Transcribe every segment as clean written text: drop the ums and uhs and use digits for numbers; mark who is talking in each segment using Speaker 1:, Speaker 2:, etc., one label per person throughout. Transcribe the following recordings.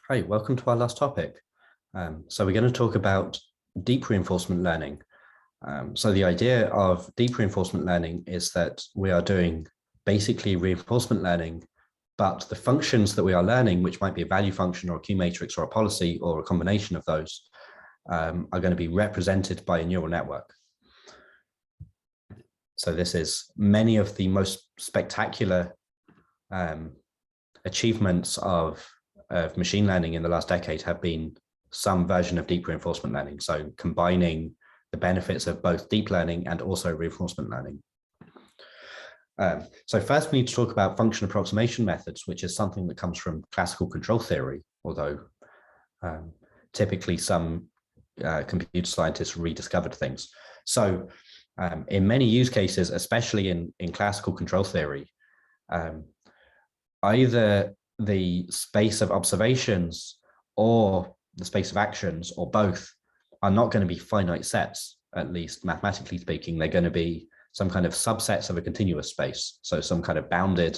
Speaker 1: Hi, welcome to our last topic. So we're going to talk about deep reinforcement learning. So the idea of deep reinforcement learning is that we are doing basically reinforcement learning, but the functions that we are learning, which might be a value function or a Q matrix or a policy or a combination of those, are going to be represented by a neural network. So this is many of the most spectacular achievements of machine learning in the last decade have been some version of deep reinforcement learning. So combining the benefits of both deep learning and also reinforcement learning. So first we need to talk about function approximation methods, which is something that comes from classical control theory, although typically some computer scientists rediscovered things. So in many use cases, especially in classical control theory, either the space of observations or the space of actions or both are not going to be finite sets, at least mathematically speaking. They're going to be some kind of subsets of a continuous space. So some kind of bounded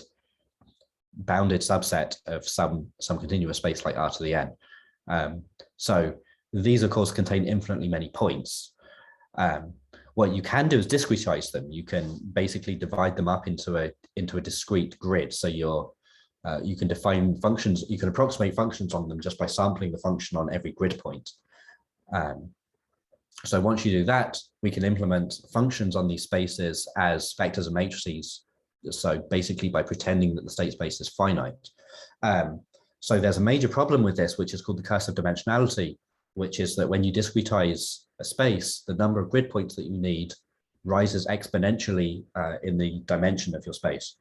Speaker 1: subset of some continuous space like R to the n. So these, of course, contain infinitely many points. What you can do is discretize them. You can basically divide them up into a discrete grid. So you can define functions, you can approximate functions on them just by sampling the function on every grid point. So once you do that, we can implement functions on these spaces as vectors and matrices. So basically by pretending that the state space is finite. So there's a major problem with this, which is called the cursive dimensionality, which is that when you discretize a space, the number of grid points that you need rises exponentially in the dimension of your space.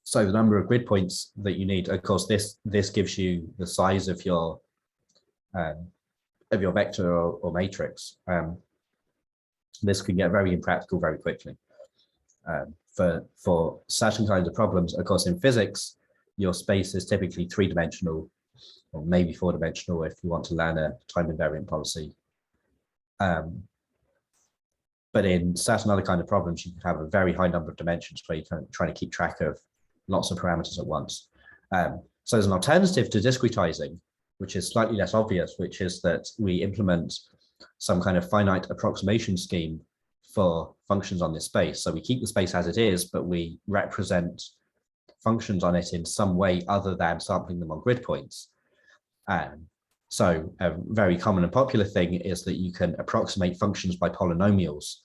Speaker 1: So the number of grid points that you need, of course, this gives you the size of your vector or matrix. This can get very impractical very quickly. For certain kinds of problems, of course, in physics, your space is typically three-dimensional, or maybe four-dimensional if you want to learn a time invariant policy. But in certain other kind of problems, you can have a very high number of dimensions where you're trying to keep track of lots of parameters at once. So there's an alternative to discretizing, which is slightly less obvious, which is that we implement some kind of finite approximation scheme for functions on this space. So we keep the space as it is, but we represent functions on it in some way other than sampling them on grid points. So a very common and popular thing is that you can approximate functions by polynomials.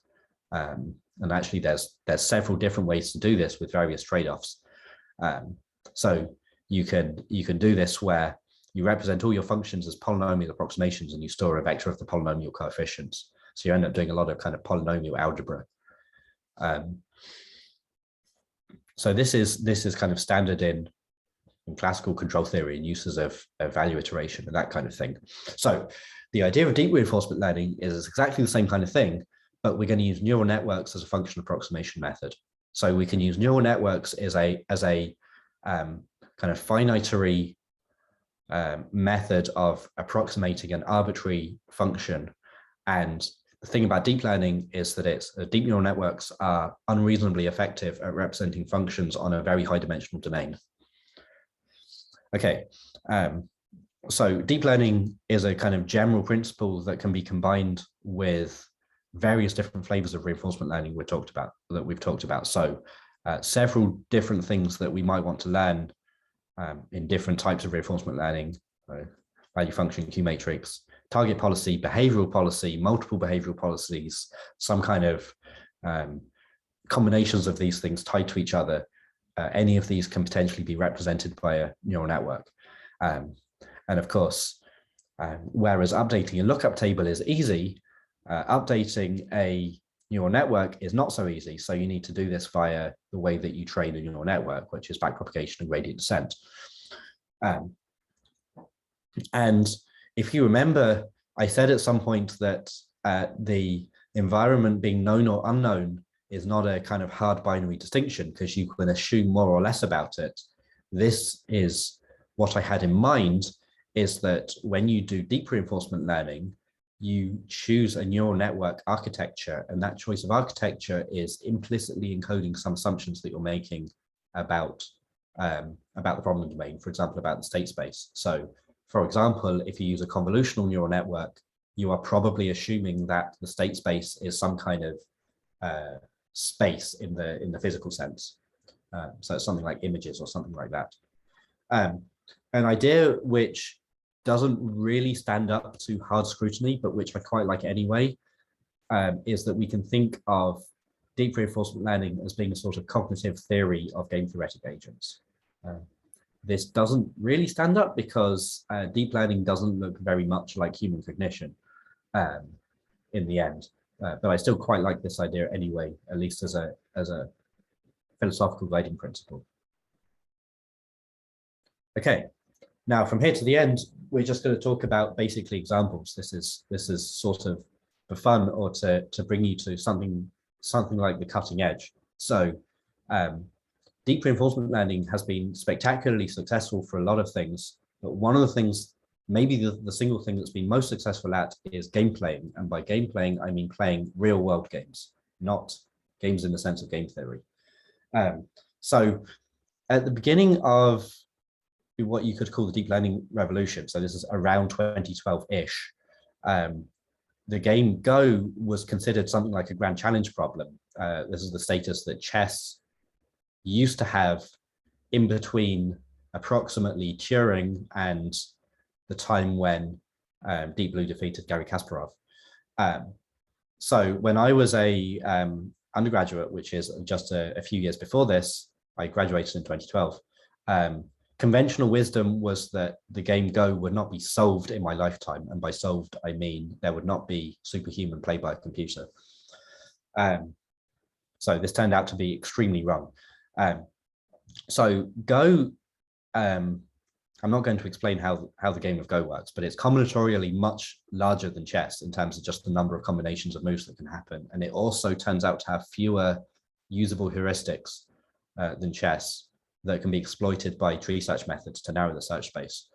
Speaker 1: And actually there's several different ways to do this with various trade-offs. So you can do this where you represent all your functions as polynomial approximations and you store a vector of the polynomial coefficients. So you end up doing a lot of kind of polynomial algebra. So this is kind of standard in classical control theory and uses of value iteration and that kind of thing. So the idea of deep reinforcement learning is exactly the same kind of thing, but we're going to use neural networks as a function approximation method. So we can use neural networks as a kind of finitary method of approximating an arbitrary function. And the thing about deep learning is that deep neural networks are unreasonably effective at representing functions on a very high dimensional domain. Okay, so deep learning is a kind of general principle that can be combined with various different flavors of reinforcement learning we've talked about. So several different things that we might want to learn in different types of reinforcement learning, value function, Q matrix, target policy, behavioral policy, multiple behavioral policies, some kind of combinations of these things tied to each other. Any of these can potentially be represented by a neural network. And of course, whereas updating a lookup table is easy, updating a neural network is not so easy. So you need to do this via the way that you train a neural network, which is backpropagation and gradient descent. And if you remember, I said at some point that the environment being known or unknown is not a kind of hard binary distinction because you can assume more or less about it. This is what I had in mind, is that when you do deep reinforcement learning, you choose a neural network architecture, and that choice of architecture is implicitly encoding some assumptions that you're making about about the problem domain, for example, about the state space. So, for example, if you use a convolutional neural network, you are probably assuming that the state space is some kind of space in the physical sense. So it's something like images or something like that. An idea which doesn't really stand up to hard scrutiny, but which I quite like anyway, is that we can think of deep reinforcement learning as being a sort of cognitive theory of game theoretic agents. This doesn't really stand up because deep learning doesn't look very much like human cognition in the end. But I still quite like this idea anyway, at least as a philosophical guiding principle. Okay, now from here to the end, we're just going to talk about basically examples. This is sort of for fun, or to bring you to something like the cutting edge. So deep reinforcement learning has been spectacularly successful for a lot of things, but one of the things, maybe the single thing that's been most successful at, is game playing. And by game playing, I mean playing real world games, not games in the sense of game theory. So at the beginning of what you could call the deep learning revolution, so this is around 2012-ish, the game Go was considered something like a grand challenge problem. This is the status that chess used to have in between approximately Turing and the time when Deep Blue defeated Garry Kasparov. So when I was a undergraduate, which is just a few years before this, I graduated in 2012. Conventional wisdom was that the game Go would not be solved in my lifetime. And by solved, I mean there would not be superhuman play by a computer. So this turned out to be extremely wrong. So Go, I'm not going to explain how the game of Go works, but it's combinatorially much larger than chess in terms of just the number of combinations of moves that can happen. And it also turns out to have fewer usable heuristics than chess that can be exploited by tree search methods to narrow the search space.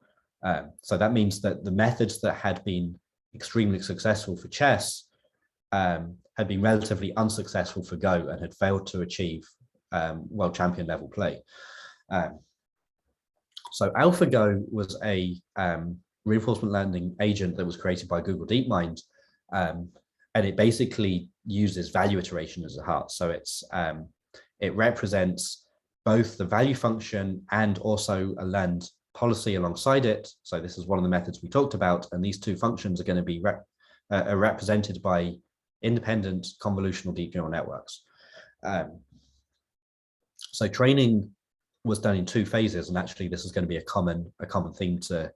Speaker 1: So that means that the methods that had been extremely successful for chess had been relatively unsuccessful for Go and had failed to achieve world champion level play. So Alphago was a reinforcement learning agent that was created by Google DeepMind, and it basically uses value iteration as a heart. So it represents both the value function and also a learned policy alongside it. So this is one of the methods we talked about, and these two functions are going to be represented by independent convolutional deep neural networks. So training was done in two phases, and actually this is going to be a common theme to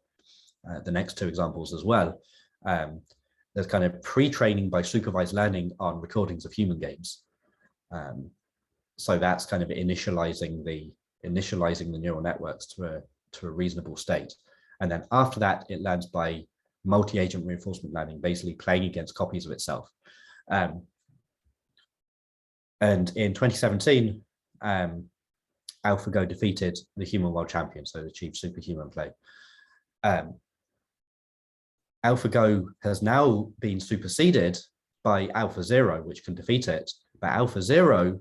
Speaker 1: the next two examples as well. There's kind of pre-training by supervised learning on recordings of human games. So that's kind of initializing the neural networks to a reasonable state. And then after that, it learns by multi-agent reinforcement learning, basically playing against copies of itself. And in 2017, AlphaGo defeated the human world champion, so achieved superhuman play. AlphaGo has now been superseded by AlphaZero, which can defeat it. But AlphaZero,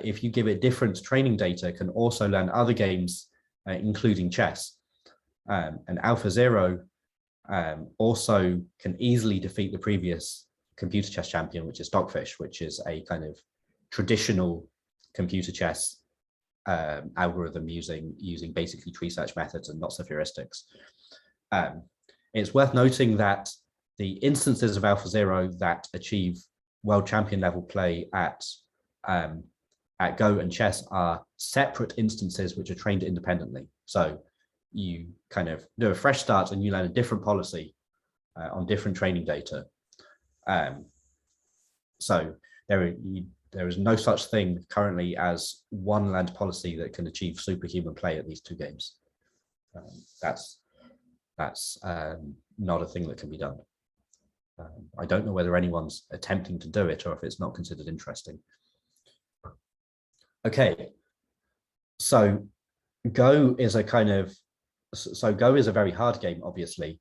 Speaker 1: if you give it different training data, can also learn other games, including chess. And AlphaZero also can easily defeat the previous computer chess champion, which is Stockfish, which is a kind of traditional computer chess algorithm using basically tree search methods and lots of heuristics. It's worth noting that the instances of AlphaZero that achieve world champion level play at Go and chess are separate instances which are trained independently. So you kind of do a fresh start and you learn a different policy on different training data. So there is no such thing currently as one learned policy that can achieve superhuman play at these two games. That's not a thing that can be done. I don't know whether anyone's attempting to do it or if it's not considered interesting. Okay, so Go is a kind of, Go is a very hard game, obviously,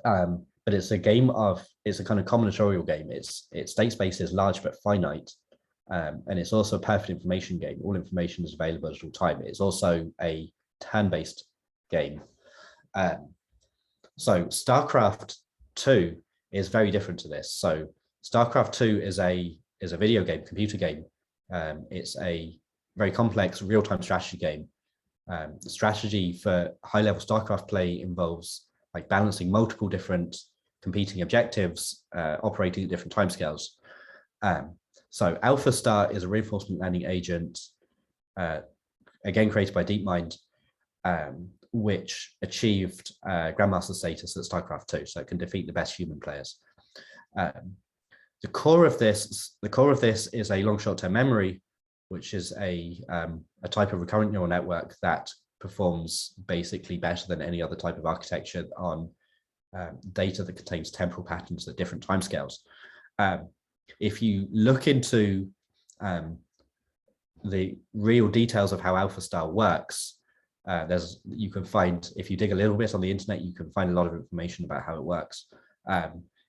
Speaker 1: but it's a game of, it's a kind of combinatorial game. Its state space is large but finite. And it's also a perfect information game. All information is available at all time. It's also a turn-based game. So Starcraft 2 is very different to this. So Starcraft 2 is a video game, computer game. It's a very complex real-time strategy game. Strategy for high-level Starcraft play involves like balancing multiple different competing objectives, operating at different timescales. So AlphaStar is a reinforcement learning agent, again created by DeepMind, which achieved Grandmaster status at Starcraft 2, so it can defeat the best human players. The core of this is a long short-term memory, which is a type of recurrent neural network that performs basically better than any other type of architecture on data that contains temporal patterns at different timescales. If you look into the real details of how AlphaStar works, you can find, if you dig a little bit on the internet, you can find a lot of information about how it works.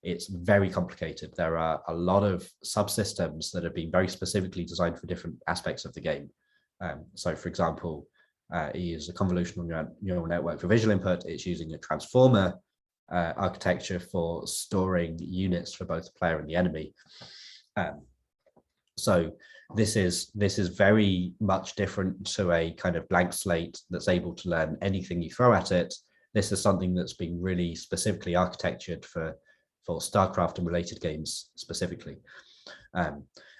Speaker 1: It's very complicated. There are a lot of subsystems that have been very specifically designed for different aspects of the game. So for example, it uses a convolutional neural network for visual input. It's using a transformer architecture for storing units for both the player and the enemy. So this is very much different to a kind of blank slate that's able to learn anything you throw at it. This is something that's been really specifically architectured for Starcraft and related games specifically.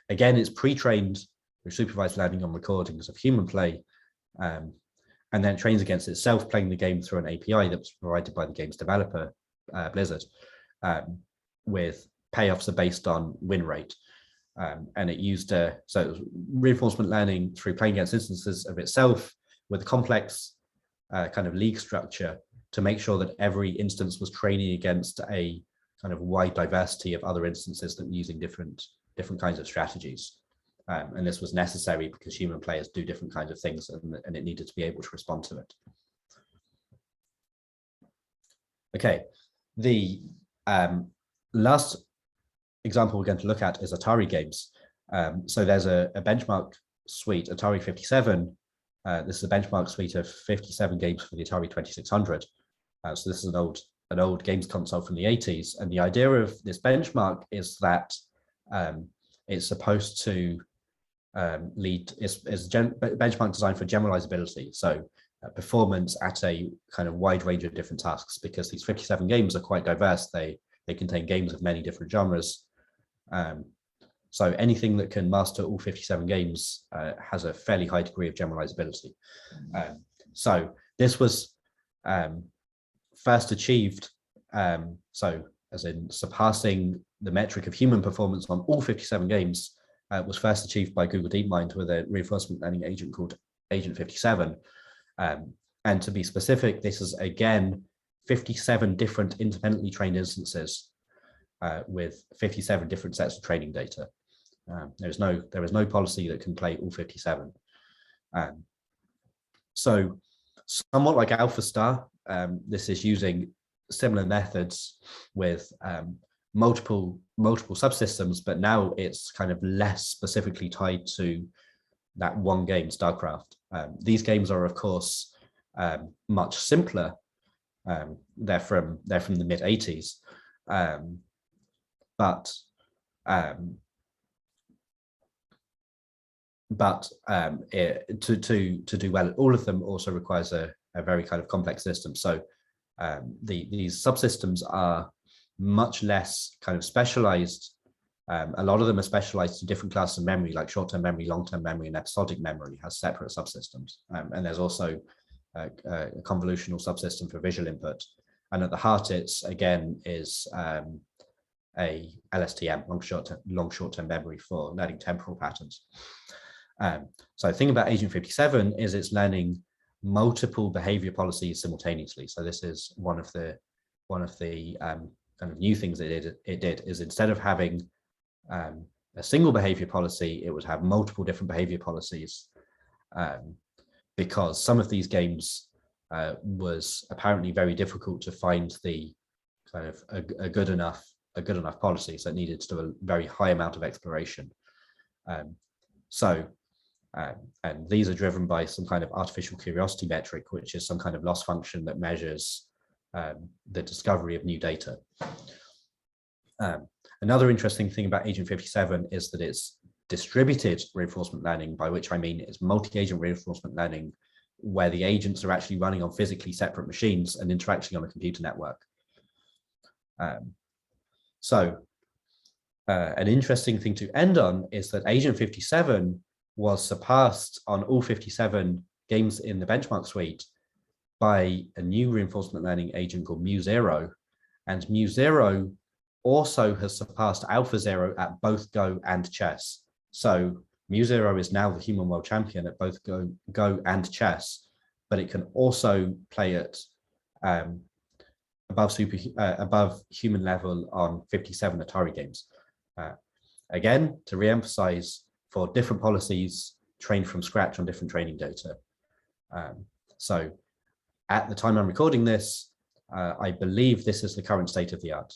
Speaker 1: Again, it's pre-trained with supervised learning on recordings of human play, and then trains against itself playing the game through an API that was provided by the game's developer, Blizzard, with payoffs are based on win rate. And it used so it was reinforcement learning through playing against instances of itself with a complex kind of league structure to make sure that every instance was training against a kind of wide diversity of other instances that were using different kinds of strategies. And this was necessary because human players do different kinds of things, and it needed to be able to respond to it. Okay, the last example we're going to look at is Atari Games. So there's a benchmark suite, Atari 57. This is a benchmark suite of 57 games for the Atari 2600. So this is an old games console from the 80s. And the idea of this benchmark is that it's supposed to is benchmark designed for generalizability. So performance at a kind of wide range of different tasks, because these 57 games are quite diverse. They contain games of many different genres. So anything that can master all 57 games has a fairly high degree of generalizability. So this was first achieved, so as in surpassing the metric of human performance on all 57 games, was first achieved by Google DeepMind with a reinforcement learning agent called Agent 57. And to be specific, this is again 57 different independently trained instances with 57 different sets of training data. There is no policy that can play all 57. So somewhat like AlphaStar, this is using similar methods with multiple subsystems, but now it's kind of less specifically tied to that one game, Starcraft. These games are, of course, much simpler. They're from the mid 80s, but to do well at all of them also requires a very kind of complex system. So these subsystems are much less kind of specialized. A lot of them are specialized to different classes of memory, like short-term memory, long-term memory, and episodic memory has separate subsystems. And there's also a convolutional subsystem for visual input. And at the heart, it's again is a LSTM, long short-term memory for learning temporal patterns. So the thing about Agent 57 is it's learning multiple behavior policies simultaneously. So this is one of the kind of new things it did is instead of having a single behavior policy, it would have multiple different behavior policies, because some of these games was apparently very difficult to find the kind of a good enough policy, so it needed to do a very high amount of exploration. So, and these are driven by some kind of artificial curiosity metric, which is some kind of loss function that measures the discovery of new data. Another interesting thing about Agent 57 is that it's distributed reinforcement learning, by which I mean it's multi-agent reinforcement learning, where the agents are actually running on physically separate machines and interacting on a computer network. An interesting thing to end on is that Agent 57 was surpassed on all 57 games in the benchmark suite by a new reinforcement learning agent called mu0, and mu0 also has surpassed AlphaZero at both Go and chess. So mu0 is now the human world champion at both Go and chess, but it can also play at above human level on 57 Atari games. Again, to re-emphasize, for different policies trained from scratch on different training data. So at the time I'm recording this, I believe this is the current state of the art.